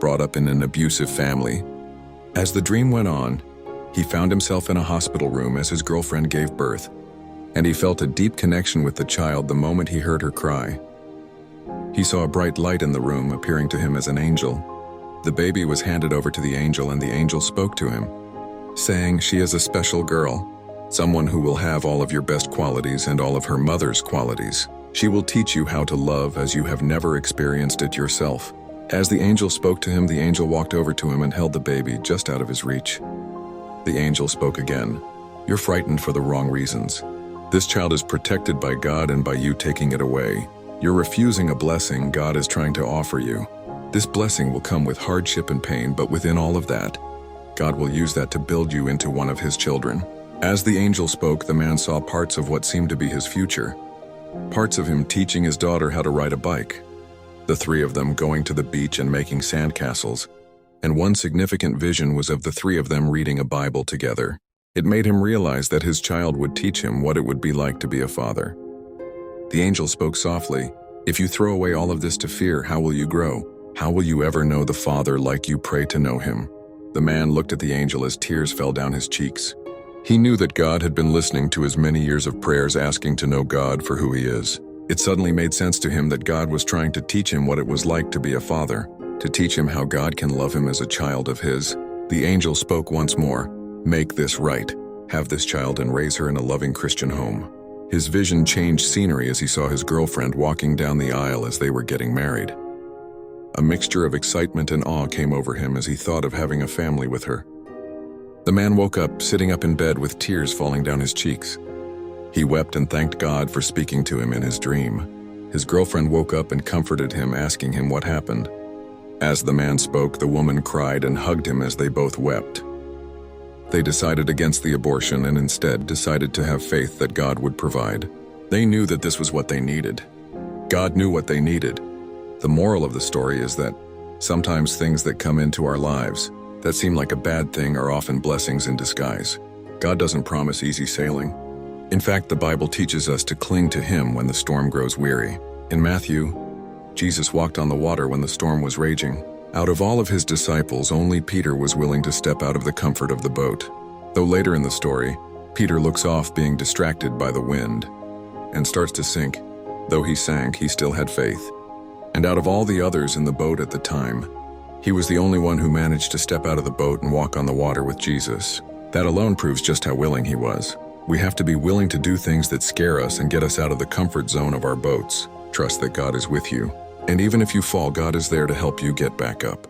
brought up in an abusive family. As the dream went on, he found himself in a hospital room as his girlfriend gave birth, and he felt a deep connection with the child the moment he heard her cry. He saw a bright light in the room, appearing to him as an angel. The baby was handed over to the angel, and the angel spoke to him, saying, "She is a special girl, someone who will have all of your best qualities and all of her mother's qualities. She will teach you how to love as you have never experienced it yourself." As the angel spoke to him, the angel walked over to him and held the baby just out of his reach. The angel spoke again, "You're frightened for the wrong reasons. This child is protected by God, and by you taking it away, you're refusing a blessing God is trying to offer you. This blessing will come with hardship and pain, but within all of that, God will use that to build you into one of his children." As the angel spoke, the man saw parts of what seemed to be his future. Parts of him teaching his daughter how to ride a bike, the three of them going to the beach and making sandcastles, and one significant vision was of the three of them reading a Bible together. It made him realize that his child would teach him what it would be like to be a father. The angel spoke softly, "If you throw away all of this to fear, how will you grow? How will you ever know the Father like you pray to know him?" The man looked at the angel as tears fell down his cheeks. He knew that God had been listening to his many years of prayers asking to know God for who he is. It suddenly made sense to him that God was trying to teach him what it was like to be a father, to teach him how God can love him as a child of his. The angel spoke once more, "Make this right. Have this child and raise her in a loving Christian home." His vision changed scenery as he saw his girlfriend walking down the aisle as they were getting married. A mixture of excitement and awe came over him as he thought of having a family with her. The man woke up, sitting up in bed with tears falling down his cheeks. He wept and thanked God for speaking to him in his dream. His girlfriend woke up and comforted him, asking him what happened. As the man spoke, the woman cried and hugged him as they both wept. They decided against the abortion and instead decided to have faith that God would provide. They knew that this was what they needed. God knew what they needed. The moral of the story is that sometimes things that come into our lives that seem like a bad thing are often blessings in disguise. God doesn't promise easy sailing. In fact, the Bible teaches us to cling to him when the storm grows weary. In Matthew, Jesus walked on the water when the storm was raging. Out of all of his disciples, only Peter was willing to step out of the comfort of the boat. Though later in the story, Peter looks off being distracted by the wind and starts to sink. Though he sank, he still had faith. And out of all the others in the boat at the time, he was the only one who managed to step out of the boat and walk on the water with Jesus. That alone proves just how willing he was. We have to be willing to do things that scare us and get us out of the comfort zone of our boats. Trust that God is with you. And even if you fall, God is there to help you get back up.